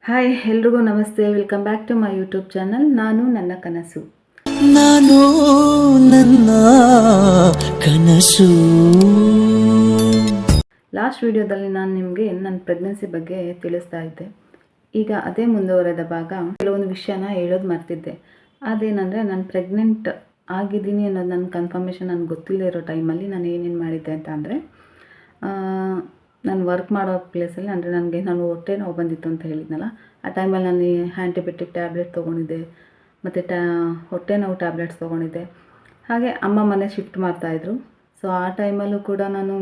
Hi ಎಲ್ರಿಗೂ ನಮಸ್ತೆ. Welcome back to my YouTube channel. ನಾನು ನನ್ನ ಕನಸು. ನಾನು ನನ್ನ ಕನಸು. ಲಾಸ್ಟ್ ವಿಡಿಯೋದಲ್ಲಿ ನಾನು ನಿಮಗೆ ನನ್ನ ಪ್ರೆಗ್ನೆನ್ಸಿ ಬಗ್ಗೆ ತಿಳಿಸ್ತಾ ಇದ್ದೆ. ಈಗ ಅದೇ ಮುಂದುವರೆದ ಭಾಗ. ಕೆಲವೊಂದು ವಿಷಯನ ಹೇಳೋದು ಮರ್ತಿದ್ದೆ. ಅದೇನೆಂದರೆ, ನಾನು ಪ್ರೆಗ್ನೆಂಟ್ ಆಗಿದ್ದೀನಿ ಅನ್ನೋದು ನನ್ನ ಕನ್ಫರ್ಮೇಷನ್ ನನಗೆ ಗೊತ್ತಿಲ್ಲದೆ ಇರೋ ಟೈಮಲ್ಲಿ ನಾನು ಏನೇನು ಮಾಡಿದ್ದೆ ಅಂತ ಅಂದರೆ, ನಾನು ವರ್ಕ್ ಮಾಡೋ ಪ್ಲೇಸಲ್ಲಿ ಅಂದರೆ ನಾನು ಹೊಟ್ಟೆ ನೋವು ಬಂದಿತ್ತು ಅಂತ ಹೇಳಿದ್ನಲ್ಲ, ಆ ಟೈಮಲ್ಲಿ ನಾನು ಆ್ಯಂಟಿಬಯೋಟಿಕ್ ಟ್ಯಾಬ್ಲೆಟ್ ತೊಗೊಂಡಿದ್ದೆ ಮತ್ತು ಹೊಟ್ಟೆ ನೋವು ಟ್ಯಾಬ್ಲೆಟ್ಸ್ ತೊಗೊಂಡಿದ್ದೆ. ಹಾಗೆ ಅಮ್ಮ ಮನೆ ಶಿಫ್ಟ್ ಮಾಡ್ತಾಯಿದ್ರು. ಸೊ ಆ ಟೈಮಲ್ಲೂ ಕೂಡ ನಾನು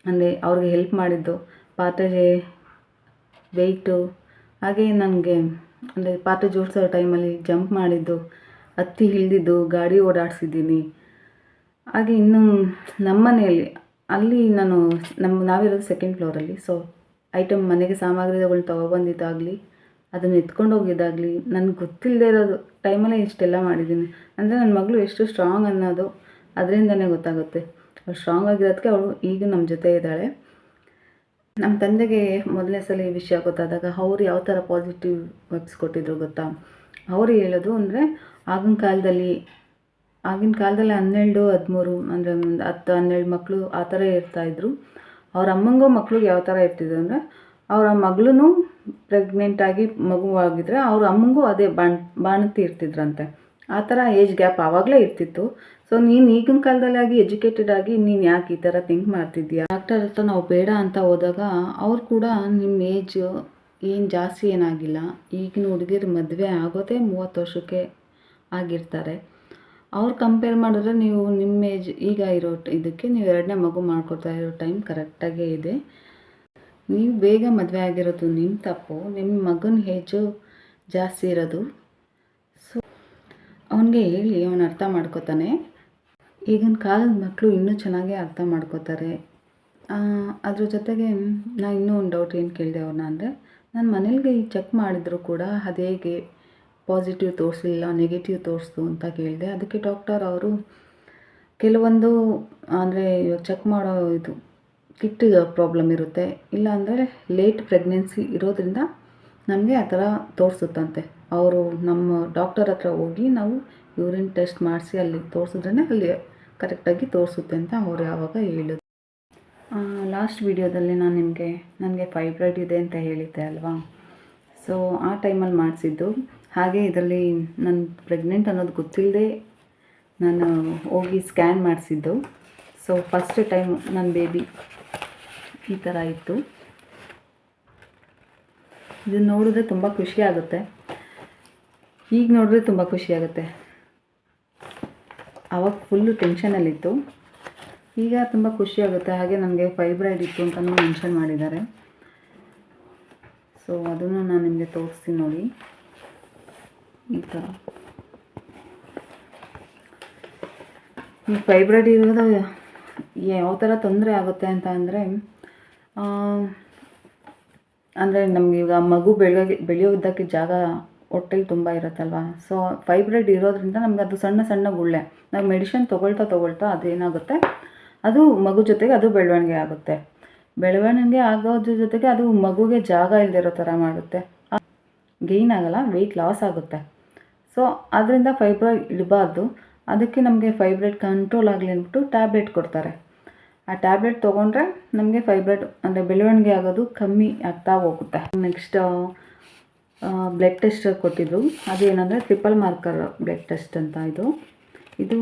ಅಂದರೆ ಅವ್ರಿಗೆ ಹೆಲ್ಪ್ ಮಾಡಿದ್ದು, ಪಾತ್ರೆ ವೆಯ್ಟು, ಹಾಗೆ ನನಗೆ ಅಂದರೆ ಪಾತ್ರೆ ಜೋಡಿಸೋ ಟೈಮಲ್ಲಿ ಜಂಪ್ ಮಾಡಿದ್ದು, ಹತ್ತಿ ಇಳಿದಿದ್ದು, ಗಾಡಿ ಓಡಾಡಿಸಿದ್ದೀನಿ. ಹಾಗೆ ಇನ್ನು ನಮ್ಮ ಮನೆಯಲ್ಲಿ ಅಲ್ಲಿ ನಾವಿರೋದು ಸೆಕೆಂಡ್ ಫ್ಲೋರಲ್ಲಿ. ಸೊ ಐಟಮ್ ಮನೆಗೆ ಸಾಮಗ್ರಿಗಳನ್ನ ತೊಗೊಬಂದಿದ್ದಾಗಲಿ, ಅದನ್ನು ಎತ್ಕೊಂಡು ಹೋಗಿದ್ದಾಗಲಿ, ನನಗೆ ಗೊತ್ತಿಲ್ಲದೆ ಇರೋದು ಟೈಮಲ್ಲೇ ಇಷ್ಟೆಲ್ಲ ಮಾಡಿದ್ದೀನಿ. ಅಂದರೆ ನನ್ನ ಮಗಳು ಎಷ್ಟು ಸ್ಟ್ರಾಂಗ್ ಅನ್ನೋದು ಅದರಿಂದನೇ ಗೊತ್ತಾಗುತ್ತೆ. ಅವಳು ಸ್ಟ್ರಾಂಗ್ ಆಗಿರೋದಕ್ಕೆ ಅವಳು ಈಗ ನಮ್ಮ ಜೊತೆ ಇದ್ದಾಳೆ. ನಮ್ಮ ತಂದೆಗೆ ಮೊದಲನೇ ಸಲ ಈ ವಿಷಯ ಗೊತ್ತಾದಾಗ ಅವ್ರು ಯಾವ ಥರ ಪಾಸಿಟಿವ್ ವೆಬ್ಸ್ ಕೊಟ್ಟಿದ್ರು ಗೊತ್ತಾ? ಅವರು ಹೇಳೋದು ಅಂದರೆ, ಆಗಿನ ಕಾಲದಲ್ಲಿ 12, 13 ಅಂದರೆ ಒಂದು 10-12 ಮಕ್ಕಳು ಆ ಥರ ಇರ್ತಾಯಿದ್ರು. ಅವ್ರ ಅಮ್ಮಂಗೂ ಮಕ್ಳಿಗೆ ಯಾವ ಥರ ಇರ್ತಿದ್ರು ಅಂದರೆ, ಅವರ ಮಗಳೂ ಪ್ರೆಗ್ನೆಂಟಾಗಿ ಮಗುವಾಗಿದ್ದರೆ ಅವ್ರ ಅಮ್ಮಂಗೂ ಅದೇ ಬಾಣಂತಿ ಇರ್ತಿದ್ರಂತೆ. ಆ ಥರ ಏಜ್ ಗ್ಯಾಪ್ ಆವಾಗಲೇ ಇರ್ತಿತ್ತು. ಸೊ ನೀನು ಈಗಿನ ಕಾಲದಲ್ಲಿ ಎಜುಕೇಟೆಡ್ ಆಗಿ ನೀನು ಯಾಕೆ ಈ ಥರ ಥಿಂಕ್ ಮಾಡ್ತಿದ್ದೀಯಾ? ಡಾಕ್ಟರ್ ಹತ್ರ ನಾವು ಬೇಡ ಅಂತ ಹೋದಾಗ ಅವ್ರು ಕೂಡ ನಿಮ್ಮ ಏಜ್ ಏನು ಜಾಸ್ತಿ ಏನಾಗಿಲ್ಲ, ಈಗಿನ ಹುಡುಗಿರು ಮದುವೆ ಆಗೋದೇ 30 ವರ್ಷಕ್ಕೆ ಆಗಿರ್ತಾರೆ. ಅವ್ರು ಕಂಪೇರ್ ಮಾಡಿದ್ರೆ ನೀವು ನಿಮ್ಮ ಏಜ್ ಈಗ ಇರೋ ಇದಕ್ಕೆ ನೀವು 2ನೇ ಮಗು ಮಾಡ್ಕೊತಾ ಇರೋ ಟೈಮ್ ಕರೆಕ್ಟಾಗೇ ಇದೆ. ನೀವು ಬೇಗ ಮದುವೆ ಆಗಿರೋದು ನಿಮ್ಮ ತಪ್ಪು, ನಿಮ್ಮ ಮಗನ ಏಜು ಜಾಸ್ತಿ ಇರೋದು. ಸೊ ಅವನಿಗೆ ಹೇಳಿ ಅವನು ಅರ್ಥ ಮಾಡ್ಕೋತಾನೆ. ಈಗಿನ ಕಾಲದ ಮಕ್ಕಳು ಇನ್ನೂ ಚೆನ್ನಾಗೇ ಅರ್ಥ ಮಾಡ್ಕೋತಾರೆ. ಅದ್ರ ಜೊತೆಗೆ ನಾನು ಇನ್ನೂ ಒಂದು ಡೌಟ್ ಏನು ಕೇಳಿದೆ ಅವ್ರನ್ನ ಅಂದರೆ, ನನ್ನ ಮನೇಲಿಗೆ ಈಗ ಚೆಕ್ ಮಾಡಿದ್ರು ಕೂಡ ಅದೇಗೆ ಪಾಸಿಟಿವ್ ತೋರಿಸಲಿಲ್ಲ, ನೆಗೆಟಿವ್ ತೋರಿಸ್ತು ಅಂತ ಕೇಳಿದೆ. ಅದಕ್ಕೆ ಡಾಕ್ಟರ್ ಅವರು ಕೆಲವೊಂದು ಅಂದರೆ ಚೆಕ್ ಮಾಡೋ ಇದು ಕಿಟ್ ಪ್ರಾಬ್ಲಮ್ ಇರುತ್ತೆ, ಇಲ್ಲ ಅಂದರೆ ಲೇಟ್ ಪ್ರೆಗ್ನೆನ್ಸಿ ಇರೋದ್ರಿಂದ ನಮಗೆ ಆ ಥರ ತೋರಿಸುತ್ತಂತೆ. ಅವರು ನಮ್ಮ ಡಾಕ್ಟರ್ ಹತ್ರ ಹೋಗಿ ನಾವು ಯೂರಿನ್ ಟೆಸ್ಟ್ ಮಾಡಿಸಿ ಅಲ್ಲಿ ತೋರಿಸಿದ್ರೇ ಅಲ್ಲಿ ಕರೆಕ್ಟಾಗಿ ತೋರಿಸುತ್ತೆ ಅಂತ ಅವ್ರು ಯಾವಾಗ ಹೇಳಿದ್ರು. ಲಾಸ್ಟ್ ವಿಡಿಯೋದಲ್ಲಿ ನಾನು ನನಗೆ ಫೈಬ್ರಾಯ್ಡ್ ಇದೆ ಅಂತ ಹೇಳಿದ್ದೆ ಅಲ್ವಾ? ಸೊ ಆ ಟೈಮಲ್ಲಿ ಮಾಡಿಸಿದ್ದು. ಹಾಗೆ ಇದರಲ್ಲಿ ನಾನು ಪ್ರೆಗ್ನೆಂಟ್ ಅನ್ನೋದು ಗೊತ್ತಿಲ್ಲದೆ ನಾನು ಹೋಗಿ ಸ್ಕ್ಯಾನ್ ಮಾಡಿಸಿದ್ದು. ಸೊ ಫಸ್ಟ್ ಟೈಮ್ ನನ್ನ ಬೇಬಿ ಈ ಥರ ಇತ್ತು. ಇದನ್ನು ನೋಡಿದ್ರೆ ತುಂಬ ಖುಷಿಯಾಗುತ್ತೆ. ಈಗ ನೋಡಿದ್ರೆ ತುಂಬ ಖುಷಿಯಾಗುತ್ತೆ. ಆವಾಗ ಫುಲ್ಲು ಟೆನ್ಷನಲ್ಲಿತ್ತು, ಈಗ ತುಂಬ ಖುಷಿಯಾಗುತ್ತೆ. ಹಾಗೆ ನನಗೆ ಫೈಬ್ರಾಯ್ಡ್ ಇತ್ತು ಅಂತಲೂ ಮೆನ್ಷನ್ ಮಾಡಿದ್ದಾರೆ. ಸೊ ಅದನ್ನು ನಾನು ನಿಮಗೆ ತೋರಿಸ್ತೀನಿ ನೋಡಿ. ಈ ಥರ ಈ ಫೈಬ್ರಾಯ್ಡ್ ಇರೋದು ಯಾವ ಥರ ತೊಂದರೆ ಆಗುತ್ತೆ ಅಂತ ಅಂದರೆ, ನಮಗೆ ಈಗ ಮಗು ಬೆಳೆಯೋದಕ್ಕೆ ಜಾಗ ಹೊಟ್ಟೆಲಿ ತುಂಬ ಇರುತ್ತಲ್ವ. ಸೊ ಫೈಬ್ರಾಯ್ಡ್ ಇರೋದ್ರಿಂದ ನಮ್ಗೆ ಅದು ಸಣ್ಣ ಸಣ್ಣ ಗುಳ್ಳೆ, ನಾವು ಮೆಡಿಷನ್ ತೊಗೊಳ್ತಾ ಅದೇನಾಗುತ್ತೆ, ಅದು ಮಗು ಜೊತೆಗೆ ಅದು ಬೆಳವಣಿಗೆ ಆಗುತ್ತೆ. ಬೆಳವಣಿಗೆ ಆಗೋದ್ರ ಜೊತೆಗೆ ಅದು ಮಗುಗೆ ಜಾಗ ಇಲ್ಲದಿರೋ ಥರ ಮಾಡುತ್ತೆ. ಗೇಯ್ನ್ ಆಗಲ್ಲ, ವೆಯ್ಟ್ ಲಾಸ್ ಆಗುತ್ತೆ. ಸೊ ಅದರಿಂದ ಫೈಬ್ರಾಯ್ಡ್ ಇಡಬಾರ್ದು. ಅದಕ್ಕೆ ನಮಗೆ ಫೈಬ್ರಾಯ್ಡ್ ಕಂಟ್ರೋಲ್ ಆಗಲಿ ಅಂದ್ಬಿಟ್ಟು ಟ್ಯಾಬ್ಲೆಟ್ ಕೊಡ್ತಾರೆ. ಆ ಟ್ಯಾಬ್ಲೆಟ್ ತೊಗೊಂಡ್ರೆ ನಮಗೆ ಫೈಬ್ರಾಯ್ಡ್ ಅಂದರೆ ಬೆಳವಣಿಗೆ ಆಗೋದು ಕಮ್ಮಿ ಆಗ್ತಾ ಹೋಗುತ್ತೆ. ನೆಕ್ಸ್ಟ್ ಬ್ಲಡ್ ಟೆಸ್ಟ್ ಕೊಟ್ಟಿದ್ದು, ಅದೇನಂದರೆ ಟ್ರಿಪಲ್ ಮಾರ್ಕರ್ ಬ್ಲಡ್ ಟೆಸ್ಟ್ ಅಂತ. ಇದು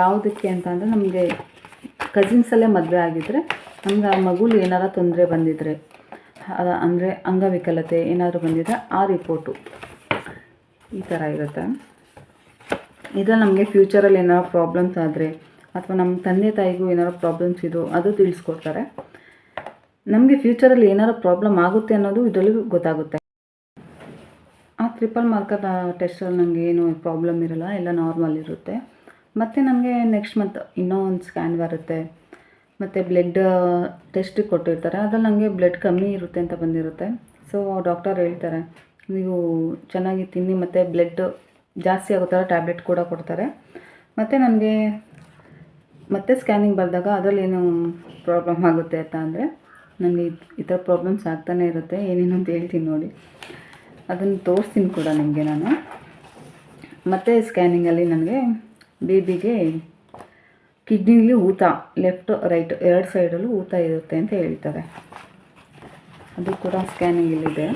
ಯಾವುದಕ್ಕೆ ಅಂತ ಅಂದರೆ, ನಮಗೆ ಕಸಿನ್ಸಲ್ಲೇ ಮದುವೆ ಆಗಿದ್ದರೆ ನಮ್ಗೆ ಆ ಮಗುಲಿ ಏನಾರ ತೊಂದರೆ ಬಂದಿದ್ದರೆ, ಅಂದರೆ ಅಂಗವಿಕಲತೆ ಏನಾದರೂ ಬಂದಿದ್ದರೆ ಆ ರಿಪೋರ್ಟು ಈ ಥರ ಇರುತ್ತೆ. ಇದರಲ್ಲಿ ನಮಗೆ ಫ್ಯೂಚರಲ್ಲಿ ಏನಾದ್ರು ಪ್ರಾಬ್ಲಮ್ಸ್ ಆದರೆ, ಅಥವಾ ನಮ್ಮ ತಂದೆ ತಾಯಿಗೂ ಏನಾದ್ರು ಪ್ರಾಬ್ಲಮ್ಸ್ ಇದ್ದು ಅದು ತಿಳಿಸ್ಕೊಡ್ತಾರೆ. ನಮಗೆ ಫ್ಯೂಚರಲ್ಲಿ ಏನಾದ್ರು ಪ್ರಾಬ್ಲಮ್ ಆಗುತ್ತೆ ಅನ್ನೋದು ಇದರಲ್ಲಿ ಗೊತ್ತಾಗುತ್ತೆ. ಆ ಟ್ರಿಪಲ್ ಮಾರ್ಕರ್ ಟೆಸ್ಟಲ್ಲಿ ನನಗೆ ಏನು ಪ್ರಾಬ್ಲಮ್ ಇರೋಲ್ಲ, ಎಲ್ಲ ನಾರ್ಮಲ್ ಇರುತ್ತೆ. ಮತ್ತು ನನಗೆ ನೆಕ್ಸ್ಟ್ ಮಂತ್ ಇನ್ನೂ ಒಂದು ಸ್ಕ್ಯಾನ್ ಬರುತ್ತೆ. ಮತ್ತು ಬ್ಲಡ್ ಟೆಸ್ಟ್ ಕೊಟ್ಟಿರ್ತಾರೆ, ಅದ್ರಲ್ಲಿ ನನಗೆ ಬ್ಲಡ್ ಕಮ್ಮಿ ಇರುತ್ತೆ ಅಂತ ಬಂದಿರುತ್ತೆ. ಸೊ ಡಾಕ್ಟರ್ ಹೇಳ್ತಾರೆ, ನೀವು ಚೆನ್ನಾಗಿ ತಿನ್ನಿ ಮತ್ತು ಬ್ಲಡ್ ಜಾಸ್ತಿ ಆಗೋ ಥರ ಟ್ಯಾಬ್ಲೆಟ್ ಕೂಡ ಕೊಡ್ತಾರೆ. ಮತ್ತು ನನಗೆ ಮತ್ತೆ ಸ್ಕ್ಯಾನಿಂಗ್ ಬರೆದಾಗ ಅದರಲ್ಲಿ ಏನು ಪ್ರಾಬ್ಲಮ್ ಆಗುತ್ತೆ ಅಂತ ಅಂದರೆ, ನನಗೆ ಈ ಥರ ಪ್ರಾಬ್ಲಮ್ಸ್ ಆಗ್ತಾನೆ ಇರುತ್ತೆ, ಏನೇನು ಅಂತ ಹೇಳ್ತೀನಿ ನೋಡಿ. ಅದನ್ನು ತೋರಿಸ್ತೀನಿ ಕೂಡ ನಿಮಗೆ ನಾನು. ಮತ್ತು ಸ್ಕ್ಯಾನಿಂಗಲ್ಲಿ ನನಗೆ ಬೇಬಿಗೆ ಕಿಡ್ನಿಲಿ ಊತ, ಲೆಫ್ಟ್ ರೈಟ್ ಎರಡು ಸೈಡಲ್ಲೂ ಊತ ಇರುತ್ತೆ ಅಂತ ಹೇಳ್ತಾರೆ. ಅದು ಕೂಡ ಸ್ಕ್ಯಾನಿಂಗಲ್ಲಿದೆ.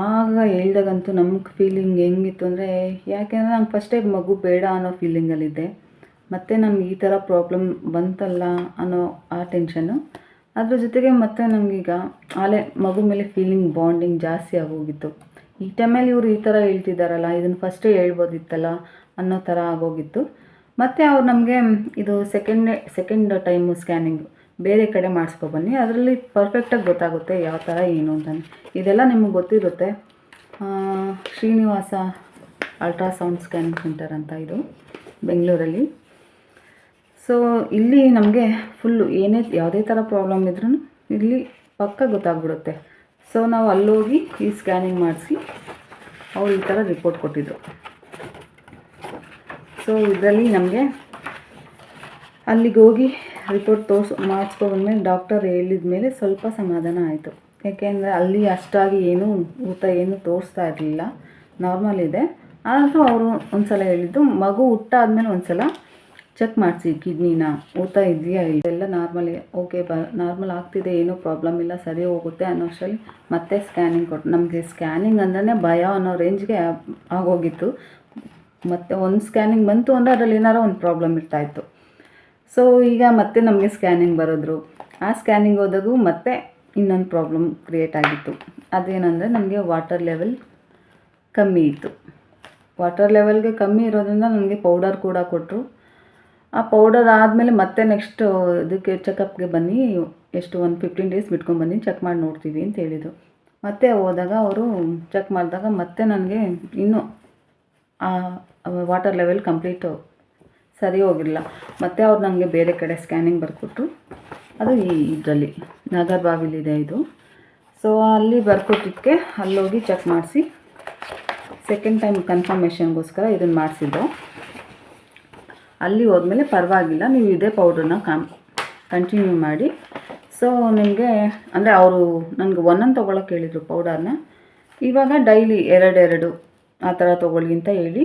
ಆಗ ಹೇಳ್ದಾಗಂತೂ ನಮ್ಗೆ ಫೀಲಿಂಗ್ ಹೆಂಗಿತ್ತು ಅಂದರೆ, ಯಾಕೆಂದರೆ ನಾನು ಫಸ್ಟ್ ಟೈಮ್ ಮಗು ಬೇಡ ಅನ್ನೋ ಫೀಲಿಂಗಲ್ಲಿದ್ದೆ. ಮತ್ತು ನನಗೆ ಈ ಥರ ಪ್ರಾಬ್ಲಮ್ ಬಂತಲ್ಲ ಅನ್ನೋ ಆ ಟೆನ್ಷನ್ನು. ಅದ್ರ ಜೊತೆಗೆ ಮತ್ತು ನನಗೀಗ ಆಲೇ ಮಗು ಮೇಲೆ ಫೀಲಿಂಗ್ ಬಾಂಡಿಂಗ್ ಜಾಸ್ತಿ ಆಗೋಗಿತ್ತು. ಈ ಟೈಮಲ್ಲಿ ಇವರು ಈ ಥರ ಹೇಳ್ತಿದ್ದಾರಲ್ಲ, ಇದನ್ನು ಫಸ್ಟೇ ಹೇಳ್ಬೋದಿತ್ತಲ್ಲ ಅನ್ನೋ ಥರ ಆಗೋಗಿತ್ತು. ಮತ್ತು ಅವ್ರು ನಮಗೆ ಇದು ಸೆಕೆಂಡ್ ಟೈಮು ಸ್ಕ್ಯಾನಿಂಗು ಬೇರೆ ಕಡೆ ಮಾಡಿಸ್ಕೊಬನ್ನಿ, ಅದರಲ್ಲಿ ಪರ್ಫೆಕ್ಟಾಗಿ ಗೊತ್ತಾಗುತ್ತೆ ಯಾವ ಥರ ಏನು ಅಂತ. ಇದೆಲ್ಲ ನಿಮಗೆ ಗೊತ್ತಿರುತ್ತೆ. ಶ್ರೀನಿವಾಸ ಅಲ್ಟ್ರಾಸೌಂಡ್ ಸ್ಕ್ಯಾನಿಂಗ್ ಸೆಂಟರ್ ಅಂತ ಇದು ಬೆಂಗಳೂರಲ್ಲಿ. ಸೊ ಇಲ್ಲಿ ನಮಗೆ ಫುಲ್ಲು ಯಾವುದೇ ಥರ ಪ್ರಾಬ್ಲಮ್ ಇದ್ರೂ ಇಲ್ಲಿ ಪಕ್ಕ ಗೊತ್ತಾಗ್ಬಿಡುತ್ತೆ. ಸೊ ನಾವು ಅಲ್ಲೋಗಿ ಈ ಸ್ಕ್ಯಾನಿಂಗ್ ಮಾಡಿಸಿ ಅವ್ರು ಈ ಥರ ರಿಪೋರ್ಟ್ ಕೊಟ್ಟಿದ್ರು. ಸೊ ಇದರಲ್ಲಿ ನಮಗೆ ಅಲ್ಲಿಗೆ ಹೋಗಿ ರಿಪೋರ್ಟ್ ಮಾಡಿಸ್ಕೊಂಡ್ಮೇಲೆ ಡಾಕ್ಟರ್ ಹೇಳಿದ ಮೇಲೆ ಸ್ವಲ್ಪ ಸಮಾಧಾನ ಆಯಿತು. ಯಾಕೆಂದರೆ ಅಲ್ಲಿ ಅಷ್ಟಾಗಿ ಊತ ತೋರಿಸ್ತಾ ಇರಲಿಲ್ಲ, ನಾರ್ಮಲ್ ಇದೆ. ಆದರೂ ಅವರು ಒಂದು ಸಲ ಹೇಳಿದ್ದು, ಮಗು ಹುಟ್ಟಾದ್ಮೇಲೆ ಒಂದು ಸಲ ಚೆಕ್ ಮಾಡಿಸಿ ಕಿಡ್ನಿನ, ಊತ ಇದೆಯಾ ಎಲ್ಲ ನಾರ್ಮಲ್, ಓಕೆ ನಾರ್ಮಲ್ ಆಗ್ತಿದೆ, ಏನೂ ಪ್ರಾಬ್ಲಮ್ ಇಲ್ಲ, ಸರಿ ಹೋಗುತ್ತೆ ಅನ್ನೋ ಅಷ್ಟರಲ್ಲಿ ಮತ್ತೆ ಸ್ಕ್ಯಾನಿಂಗ್ ಕೊಟ್ಟು, ನಮಗೆ ಸ್ಕ್ಯಾನಿಂಗ್ ಅಂದ್ರೆ ಭಯ ಅನ್ನೋ ರೇಂಜ್ಗೆ ಆಗೋಗಿತ್ತು. ಮತ್ತು ಒಂದು ಸ್ಕ್ಯಾನಿಂಗ್ ಬಂತು ಅಂದರೆ ಅದರಲ್ಲಿ ಏನಾರೋ ಒಂದು ಪ್ರಾಬ್ಲಮ್ ಇರ್ತಾಯಿತ್ತು. ಸೊ ಈಗ ಮತ್ತೆ ನಮಗೆ ಸ್ಕ್ಯಾನಿಂಗ್ ಬರೋದ್ರು. ಆ ಸ್ಕ್ಯಾನಿಂಗ್ ಹೋದಾಗೂ ಮತ್ತೆ ಇನ್ನೊಂದು ಪ್ರಾಬ್ಲಮ್ ಕ್ರಿಯೇಟ್ ಆಗಿತ್ತು. ಅದೇನೆಂದರೆ ನಮಗೆ ವಾಟರ್ ಲೆವೆಲ್ ಕಮ್ಮಿ ಇತ್ತು. ವಾಟರ್ ಲೆವೆಲ್ಗೆ ಕಮ್ಮಿ ಇರೋದ್ರಿಂದ ನನಗೆ ಪೌಡರ್ ಕೂಡ ಕೊಟ್ಟರು. ಆ ಪೌಡರ್ ಆದಮೇಲೆ ಮತ್ತೆ ನೆಕ್ಸ್ಟ್ ಇದಕ್ಕೆ ಚೆಕಪ್ಗೆ ಬನ್ನಿ, ಒಂದು 15 ಡೇಸ್ ಬಿಟ್ಕೊಂಡ್ಬನ್ನಿ, ಚೆಕ್ ಮಾಡಿ ನೋಡ್ತೀವಿ ಅಂತ ಹೇಳಿದರು. ಮತ್ತೆ ಹೋದಾಗ ಅವರು ಚೆಕ್ ಮಾಡಿದಾಗ ಮತ್ತೆ ನನಗೆ ಇನ್ನೂ ವಾಟರ್ ಲೆವೆಲ್ ಕಂಪ್ಲೀಟು ಸರಿ ಹೋಗಿರಲಿಲ್ಲ. ಮತ್ತು ಅವ್ರು ನನಗೆ ಬೇರೆ ಕಡೆ ಸ್ಕ್ಯಾನಿಂಗ್ ಬರ್ಕೊಟ್ರು. ಅದು ಇದರಲ್ಲಿ ನಾಗರಬಾವಿಲಿದೆ ಇದು. ಸೊ ಅಲ್ಲಿ ಬರ್ಕೊಟ್ಟಿದ್ದಕ್ಕೆ ಅಲ್ಲೋಗಿ ಚೆಕ್ ಮಾಡಿಸಿ ಸೆಕೆಂಡ್ ಟೈಮ್ ಕನ್ಫರ್ಮೇಷನ್ಗೋಸ್ಕರ ಇದನ್ನು ಮಾಡಿಸಿದ್ದು. ಅಲ್ಲಿ ಹೋದ್ಮೇಲೆ ಪರವಾಗಿಲ್ಲ, ನೀವು ಇದೇ ಪೌಡ್ರನ್ನ ಕಂಟಿನ್ಯೂ ಮಾಡಿ. ಸೊ ನಿಮಗೆ ಅಂದರೆ ಅವರು ನನಗೆ ಒಂದೊಂದು ತೊಗೊಳಕ್ಕೆ ಹೇಳಿದರು ಪೌಡರ್ನ. ಇವಾಗ ಡೈಲಿ 2 ಆ ಥರ ತೊಗೊಳ್ಳಿ ಅಂತ ಹೇಳಿ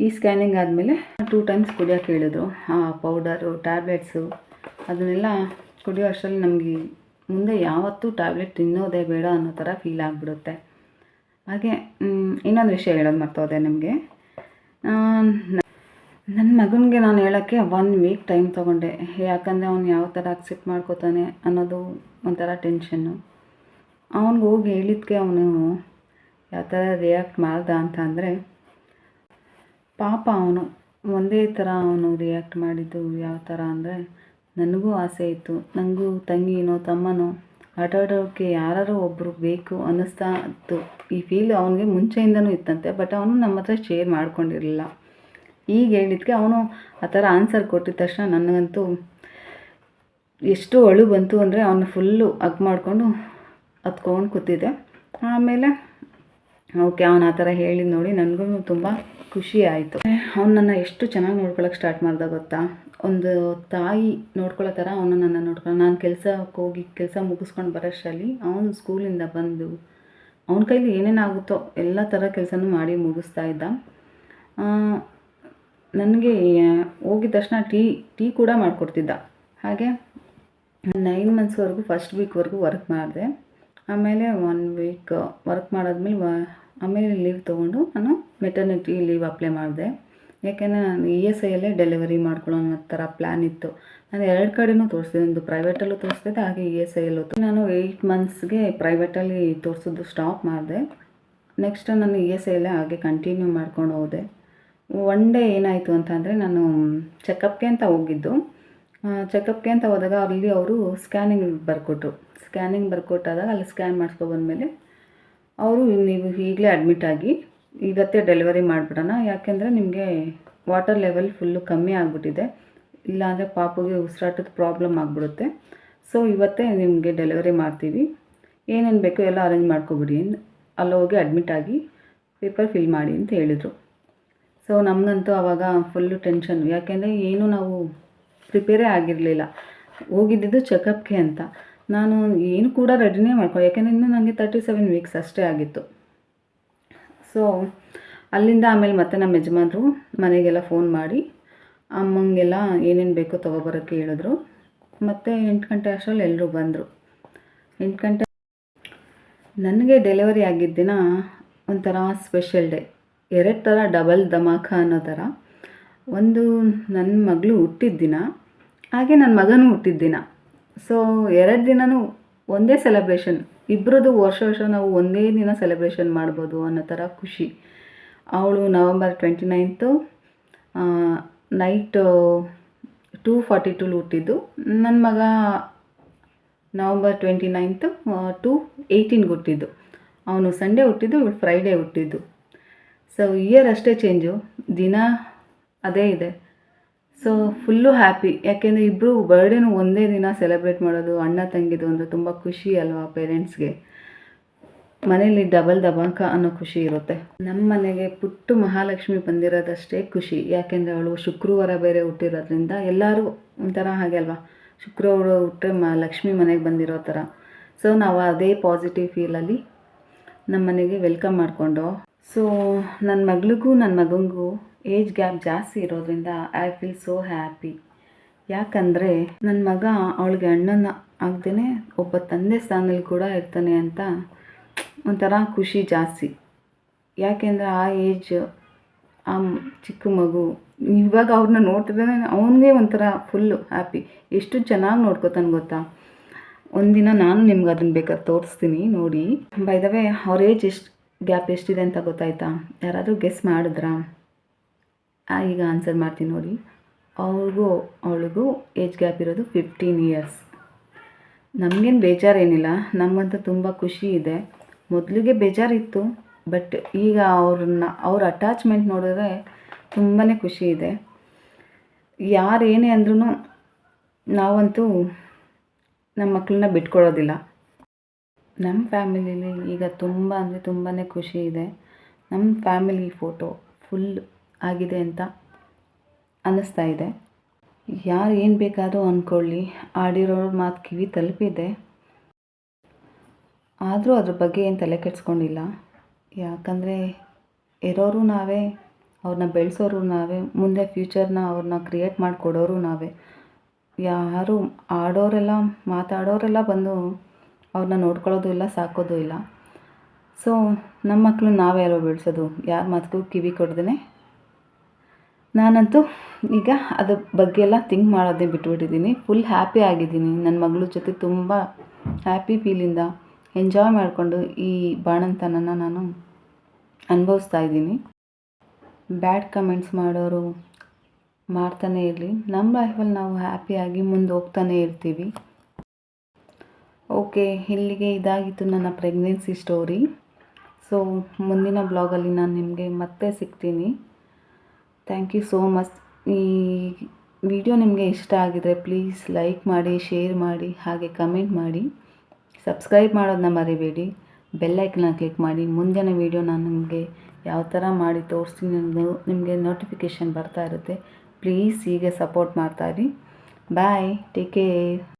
ಈ ಸ್ಕ್ಯಾನಿಂಗ್ ಆದಮೇಲೆ 2 ಟೈಮ್ಸ್ ಕುಡಿಯೋಕ್ಕೆ ಹೇಳಿದರು. ಪೌಡರು, ಟ್ಯಾಬ್ಲೆಟ್ಸು ಅದನ್ನೆಲ್ಲ ಕುಡಿಯೋ ಅಷ್ಟರಲ್ಲಿ ನಮಗೆ ಮುಂದೆ ಯಾವತ್ತೂ ಟ್ಯಾಬ್ಲೆಟ್ ತಿನ್ನೋದೇ ಬೇಡ ಅನ್ನೋ ಥರ ಫೀಲ್ ಆಗಿಬಿಡುತ್ತೆ. ಹಾಗೆ ಇನ್ನೊಂದು ವಿಷಯ ಹೇಳೋದು ಮರ್ತೋದೆ ನಿಮಗೆ. ನನ್ನ ಮಗನಿಗೆ ನಾನು ಹೇಳೋಕ್ಕೆ 1 ವೀಕ್ ಟೈಮ್ ತೊಗೊಂಡೆ. ಯಾಕಂದರೆ ಅವ್ನು ಯಾವ ಥರ ಅಕ್ಸೆಪ್ಟ್ ಮಾಡ್ಕೋತಾನೆ ಅನ್ನೋದು ಒಂಥರ ಟೆನ್ಷನ್ನು. ಅವ್ನಿಗೆ ಹೋಗಿ ಹೇಳಿದ್ದಕ್ಕೆ ಅವನು ಯಾವ ಥರ ರಿಯಾಕ್ಟ್ ಮಾಡ್ದ ಅಂತ ಅಂದರೆ, ಪಾಪ ಅವನು ಒಂದೇ ಥರ ರಿಯಾಕ್ಟ್ ಮಾಡಿದ್ದು ಯಾವ ಥರ ಅಂದರೆ, ನನಗೂ ಆಸೆ ಇತ್ತು, ನನಗೂ ತಂಗಿನೋ ತಮ್ಮನೋ ಆಟಾಡೋಕ್ಕೆ ಯಾರೋ ಒಬ್ಬರು ಬೇಕು ಅನ್ನಿಸ್ತಾ ಇತ್ತು. ಈ ಫೀಲ್ ಅವನಿಗೆ ಮುಂಚೆಯಿಂದನೂ ಇತ್ತಂತೆ, ಬಟ್ ಅವನು ನಮ್ಮ ಹತ್ರ ಶೇರ್ ಮಾಡ್ಕೊಂಡಿರಲಿಲ್ಲ. ಈಗ ಹೇಳಿದ್ದಕ್ಕೆ ಅವನು ಆ ಥರ ಆನ್ಸರ್ ಕೊಟ್ಟಿದ ತಕ್ಷಣ ನನಗಂತೂ ಎಷ್ಟು ಅಳು ಬಂತು ಅಂದರೆ, ಅವನು ಫುಲ್ಲು ಹಗ್ ಮಾಡಿಕೊಂಡು ಹತ್ಕೊಂಡು ಕೂತಿದ್ದೆ. ಆಮೇಲೆ ಓಕೆ, ಅವನು ಆ ಥರ ಹೇಳಿದ್ದು ನೋಡಿ ನನಗೂ ತುಂಬ ಖುಷಿ ಆಯಿತು. ಅವ್ನು ನನ್ನ ಎಷ್ಟು ಚೆನ್ನಾಗಿ ನೋಡ್ಕೊಳ್ಳೋಕೆ ಸ್ಟಾರ್ಟ್ ಮಾಡ್ದೆ ಗೊತ್ತಾ. ಒಂದು ತಾಯಿ ನೋಡ್ಕೊಳ್ಳೋ ಥರ ಅವನು ನನ್ನ ನೋಡ್ಕೊಂಡು, ನಾನು ಕೆಲಸ ಮುಗಿಸ್ಕೊಂಡು ಬರೋಷ್ಟರಲ್ಲಿ ಅವನು ಸ್ಕೂಲಿಂದ ಬಂದು ಅವನ ಕೈಲಿ ಏನೇನಾಗುತ್ತೋ ಎಲ್ಲ ಥರ ಕೆಲಸನೂ ಮಾಡಿ ಮುಗಿಸ್ತಾ ಇದ್ದ. ನನಗೆ ಹೋಗಿದ ತಕ್ಷಣ ಟೀ ಕೂಡ ಮಾಡಿಕೊಡ್ತಿದ್ದ. ಹಾಗೆ 9 ಮಂತ್ಸ್ವರೆಗೂ ಫಸ್ಟ್ ವೀಕ್ವರೆಗೂ ವರ್ಕ್ ಮಾಡಿದೆ. ಆಮೇಲೆ 1 ವೀಕ್ ವರ್ಕ್ ಮಾಡಾದ್ಮೇಲೆ ಆಮೇಲೆ ಲೀವ್ ತೊಗೊಂಡು ನಾನು ಮೆಟರ್ನಿಟಿ ಲೀವ್ ಅಪ್ಲೈ ಮಾಡಿದೆ. ಯಾಕೆಂದರೆ ನಾನು ESIಯಲ್ಲೇ ಡೆಲಿವರಿ ಮಾಡ್ಕೊಳ್ಳೋ ಅನ್ನೋ ಥರ ಪ್ಲ್ಯಾನ್ ಇತ್ತು. ನಾನು 2 ಕಡೆನೂ ತೋರಿಸಿದೆ, ಒಂದು ಪ್ರೈವೇಟಲ್ಲೂ ತೋರಿಸ್ತಿದ್ದೆ, ಹಾಗೆ ESIಯಲ್ಲೂ. ನಾನು 8 ಮಂತ್ಸ್ಗೆ ಪ್ರೈವೇಟಲ್ಲಿ ತೋರಿಸೋದು ಸ್ಟಾಪ್ ಮಾಡಿದೆ. ನೆಕ್ಸ್ಟ್ ನಾನು ESIಯಲ್ಲೇ ಹಾಗೆ ಕಂಟಿನ್ಯೂ ಮಾಡ್ಕೊಂಡು ಹೋದೆ. ಒನ್ ಡೇ ಏನಾಯಿತು ಅಂತಂದರೆ, ನಾನು ಚೆಕಪ್ಗೆ ಅಂತ ಹೋಗಿದ್ದು. ಚೆಕಪ್ಗೆ ಅಂತ ಹೋದಾಗ ಅಲ್ಲಿ ಅವರು ಸ್ಕ್ಯಾನಿಂಗ್ ಬರ್ಕೊಟ್ರು. ಸ್ಕ್ಯಾನಿಂಗ್ ಬರ್ಕೊಟ್ಟಾದಾಗ ಅಲ್ಲಿ ಸ್ಕ್ಯಾನ್ ಮಾಡಿಸ್ಕೊಬಂದ್ಮೇಲೆ ಅವರು, ನೀವು ಈಗಲೇ ಅಡ್ಮಿಟ್ ಆಗಿ ಇವತ್ತೇ ಡೆಲಿವರಿ ಮಾಡಿಬಿಡೋಣ, ಯಾಕೆಂದರೆ ನಿಮಗೆ ವಾಟರ್ ಲೆವೆಲ್ ಫುಲ್ಲು ಕಮ್ಮಿ ಆಗಿಬಿಟ್ಟಿದೆ, ಇಲ್ಲಾಂದರೆ ಪಾಪುಗೆ ಉಸಿರಾಟದ ಪ್ರಾಬ್ಲಮ್ ಆಗಿಬಿಡುತ್ತೆ. ಸೊ ಇವತ್ತೇ ನಿಮಗೆ ಡೆಲಿವರಿ ಮಾಡ್ತೀವಿ, ಏನೇನು ಬೇಕೋ ಎಲ್ಲ ಅರೇಂಜ್ ಮಾಡ್ಕೊಬಿಡಿ, ಅಲ್ಲಿ ಹೋಗಿ ಅಡ್ಮಿಟ್ ಆಗಿ ಪೇಪರ್ ಫಿಲ್ ಮಾಡಿ ಅಂತ ಹೇಳಿದರು. ಸೊ ನಮಗಂತೂ ಆವಾಗ ಫುಲ್ಲು ಟೆನ್ಷನ್ನು. ಯಾಕೆಂದರೆ ಏನು ನಾವು ಪ್ರಿಪೇರೇ ಆಗಿರಲಿಲ್ಲ. ಹೋಗಿದ್ದಿದ್ದು ಚೆಕಪ್ಗೆ ಅಂತ. ನಾನು ಏನು ಕೂಡ ರೆಡಿನೇ ಯಾಕೆಂದರೆ ಇನ್ನೂ ನನಗೆ 37 ವೀಕ್ಸ್ ಅಷ್ಟೇ ಆಗಿತ್ತು. ಸೊ ಅಲ್ಲಿಂದ ಆಮೇಲೆ ಮತ್ತೆ ನಮ್ಮ ಯಜಮಾನರು ಮನೆಗೆಲ್ಲ ಫೋನ್ ಮಾಡಿ ಅಮ್ಮಂಗೆಲ್ಲ ಏನೇನು ಬೇಕೋ ತೊಗೊಬರೋಕ್ಕೆ ಹೇಳಿದ್ರು. ಮತ್ತು 8 ಗಂಟೆ ಅಷ್ಟರಲ್ಲಿ ಎಲ್ಲರೂ ಬಂದರು. 8 ಗಂಟೆ ನನಗೆ ಡೆಲಿವರಿ ಆಗಿದ್ದ ದಿನ ಒಂಥರ ಸ್ಪೆಷಲ್ ಡೇ. 2 ಥರ ಡಬಲ್ ಧಮಾಕ ಅನ್ನೋ ಥರ. ಒಂದು ನನ್ನ ಮಗಳು ಹುಟ್ಟಿದ ದಿನ, ಹಾಗೆ ನನ್ನ ಮಗನೂ ಹುಟ್ಟಿದ ದಿನ. ಸೊ 2 ದಿನವೂ ಒಂದೇ ಸೆಲೆಬ್ರೇಷನ್. ಇಬ್ಬರದು ವರ್ಷ ನಾವು ಒಂದೇ ದಿನ ಸೆಲೆಬ್ರೇಷನ್ ಮಾಡ್ಬೋದು ಅನ್ನೋ ಥರ ಖುಷಿ. ಅವಳು ನವಂಬರ್ 29 ನೈಟ್ 2:42 ಹುಟ್ಟಿದ್ದು. ನನ್ನ ಮಗ ನವಂಬರ್ 29 2:18 ಹುಟ್ಟಿದ್ದು. ಅವನು ಸಂಡೇ ಹುಟ್ಟಿದ್ದು, ಇವಳು ಫ್ರೈಡೇ ಹುಟ್ಟಿದ್ದು. ಸೊ ಇಯರ್ ಅಷ್ಟೇ ಚೇಂಜು, ದಿನ ಅದೇ ಇದೆ. So full happy. ಯಾಕೆಂದರೆ ಇಬ್ಬರು ಬರ್ಡೇನೂ ಒಂದೇ ದಿನ ಸೆಲೆಬ್ರೇಟ್ ಮಾಡೋದು ಅಣ್ಣ ತಂಗಿದು ಅಂದರೆ ತುಂಬ ಖುಷಿ ಅಲ್ವಾ ಪೇರೆಂಟ್ಸ್ಗೆ. ಮನೇಲಿ ಡಬಲ್ ಧಮಾಕ ಅನ್ನೋ ಖುಷಿ ಇರುತ್ತೆ. ನಮ್ಮ ಮನೆಗೆ ಪುಟ್ಟು ಮಹಾಲಕ್ಷ್ಮಿ ಬಂದಿರೋದಷ್ಟೇ ಖುಷಿ. ಯಾಕೆಂದರೆ ಅವಳು ಶುಕ್ರವಾರ ಬೇರೆ ಹುಟ್ಟಿರೋದ್ರಿಂದ ಎಲ್ಲರೂ ಒಂಥರ ಹಾಗೆ ಅಲ್ವಾ, ಶುಕ್ರವಾರ ಹುಟ್ಟರೆ ಲಕ್ಷ್ಮಿ ಮನೆಗೆ ಬಂದಿರೋ ಥರ. ಸೊ ನಾವು ಅದೇ ಪಾಸಿಟಿವ್ ಫೀಲಲ್ಲಿ ನಮ್ಮ ಮನೆಗೆ ವೆಲ್ಕಮ್ ಮಾಡಿಕೊಂಡು. ಸೊ ನನ್ನ ಮಗಳಿಗೂ ನನ್ನ ಮಗನಿಗೂ ಏಜ್ ಗ್ಯಾಪ್ ಜಾಸ್ತಿ ಇರೋದ್ರಿಂದ ಐ ಫೀಲ್ ಸೋ ಹ್ಯಾಪಿ. ಯಾಕಂದರೆ ನನ್ನ ಮಗ ಅವಳಿಗೆ ಅಣ್ಣನ ಆಗದೇ ಒಬ್ಬ ತಂದೆ ಸ್ಥಾನದಲ್ಲಿ ಕೂಡ ಇರ್ತಾನೆ ಅಂತ ಒಂಥರ ಖುಷಿ ಜಾಸ್ತಿ. ಯಾಕೆಂದರೆ ಆ ಏಜ್, ಆ ಚಿಕ್ಕ ಮಗು ಇವಾಗ ಅವ್ರನ್ನ ನೋಡ್ತಿದ್ರೆ ಅವನಿಗೆ ಒಂಥರ ಫುಲ್ಲು ಹ್ಯಾಪಿ. ಎಷ್ಟು ಚೆನ್ನಾಗಿ ನೋಡ್ಕೋತಾನೆ ಗೊತ್ತಾ. ಒಂದಿನ ನಾನು ನಿಮ್ಗೆ ಅದನ್ನು ಬೇಕಾದ್ರೆ ತೋರಿಸ್ತೀನಿ ನೋಡಿ. ಬೈ ದ ವೇ ಅವ್ರ ಏಜ್ ಗ್ಯಾಪ್ ಎಷ್ಟಿದೆ ಅಂತ ಗೊತ್ತಾಯ್ತಾ? ಯಾರಾದರೂ ಗೆಸ್ ಮಾಡಿದ್ರಾ? ಈಗ ಆನ್ಸರ್ ಮಾಡ್ತೀನಿ ನೋಡಿ. ಅವ್ರಿಗೂ ಅವಳಿಗೂ ಏಜ್ ಗ್ಯಾಪ್ ಇರೋದು 15 ಇಯರ್ಸ್. ನಮಗೇನು ಬೇಜಾರೇನಿಲ್ಲ, ನಮಗಂತೂ ತುಂಬ ಖುಷಿ ಇದೆ. ಮೊದಲಿಗೆ ಬೇಜಾರಿತ್ತು, ಬಟ್ ಈಗ ಅವ್ರ ಅಟ್ಯಾಚ್ಮೆಂಟ್ ನೋಡಿದ್ರೆ ತುಂಬಾ ಖುಷಿ ಇದೆ. ಯಾರು ಏನೇ ಅಂದ್ರೂ ನಾವಂತೂ ನಮ್ಮ ಮಕ್ಕಳನ್ನ ಬಿಟ್ಕೊಡೋದಿಲ್ಲ. ನಮ್ಮ ಫ್ಯಾಮಿಲೀಲಿ ಈಗ ತುಂಬ ಅಂದರೆ ತುಂಬಾ ಖುಷಿ ಇದೆ. ನಮ್ಮ ಫ್ಯಾಮಿಲಿ ಫೋಟೋ ಫುಲ್ ಆಗಿದೆ ಅಂತ ಅನ್ನಿಸ್ತಾ ಇದೆ. ಯಾರು ಏನು ಬೇಕಾದರೂ ಅಂದ್ಕೊಳ್ಳಿ, ಆಡಿರೋರ ಮಾತು ಕಿವಿ ತಲುಪಿದೆ. ಆದರೂ ಅದ್ರ ಬಗ್ಗೆ ಏನು ತಲೆ ಕೆಡಿಸ್ಕೊಂಡಿಲ್ಲ. ಯಾಕಂದರೆ ಇರೋರು ನಾವೇ, ಅವ್ರನ್ನ ಬೆಳೆಸೋರು ನಾವೇ, ಮುಂದೆ ಫ್ಯೂಚರ್ನ ಅವ್ರನ್ನ ಕ್ರಿಯೇಟ್ ಮಾಡಿಕೊಡೋರು ನಾವೇ. ಯಾರು ಮಾತಾಡೋರೆಲ್ಲ ಬಂದು ಅವ್ರನ್ನ ನೋಡ್ಕೊಳ್ಳೋದು ಇಲ್ಲ, ಸಾಕೋದು ಇಲ್ಲ. ಸೊ ನಮ್ಮ ಮಕ್ಕಳು ನಾವೇ ಯಾರೋ ಬೆಳೆಸೋದು, ಯಾರ ಮಾತಿಗೂ ಕಿವಿ ಕೊಡ್ದೇ. ನಾನಂತೂ ಈಗ ಅದ್ರ ಬಗ್ಗೆ ಎಲ್ಲ ಥಿಂಕ್ ಮಾಡೋದೇ ಬಿಟ್ಬಿಟ್ಟಿದ್ದೀನಿ. ಫುಲ್ ಹ್ಯಾಪಿ ಆಗಿದ್ದೀನಿ. ನನ್ನ ಮಗಳ ಜೊತೆ ತುಂಬ ಹ್ಯಾಪಿ ಫೀಲಿಂದ ಎಂಜಾಯ್ ಮಾಡಿಕೊಂಡು ಈ ಬಾಣಂತನನ ನಾನು ಅನುಭವಿಸ್ತಾ ಇದ್ದೀನಿ. ಬ್ಯಾಡ್ ಕಮೆಂಟ್ಸ್ ಮಾಡೋರು ಮಾಡ್ತಾನೆ ಇರಲಿ. ನಮ್ಮ ಲೈಫಲ್ಲಿ ನಾವು ಹ್ಯಾಪಿಯಾಗಿ ಮುಂದೆ ಹೋಗ್ತಾನೆ ಇರ್ತೀವಿ. ಓಕೆ, ಇಲ್ಲಿಗೆ ಇದಾಗಿತ್ತು ನನ್ನ ಪ್ರೆಗ್ನೆನ್ಸಿ ಸ್ಟೋರಿ. ಸೊ ಮುಂದಿನ ಬ್ಲಾಗಲ್ಲಿ ನಾನು ನಿಮಗೆ ಮತ್ತೆ ಸಿಗ್ತೀನಿ. Thank you so much. ಈ ವಿಡಿಯೋ ನಿಮಗೆ ಇಷ್ಟ ಆಗಿದರೆ ಪ್ಲೀಸ್ ಲೈಕ್ ಮಾಡಿ, ಶೇರ್ ಮಾಡಿ, ಹಾಗೆ ಕಮೆಂಟ್ ಮಾಡಿ. ಸಬ್ಸ್ಕ್ರೈಬ್ ಮಾಡೋದನ್ನ ಮರಿಬೇಡಿ. ಬೆಲ್ಲೈಕನ್ನ ಕ್ಲಿಕ್ ಮಾಡಿ. ಮುಂದಿನ ವೀಡಿಯೋ ನಾನು ನಿಮಗೆ ಯಾವ ಥರ ಮಾಡಿ ತೋರಿಸ್ತೀನಿ ನಿಮಗೆ ನೋಟಿಫಿಕೇಷನ್ ಬರ್ತಾ ಇರುತ್ತೆ. ಪ್ಲೀಸ್ ಹೀಗೆ ಸಪೋರ್ಟ್ ಮಾಡ್ತಾಯಿರಿ. ಬಾಯ್, ಟೇಕ್ ಕೇರ್.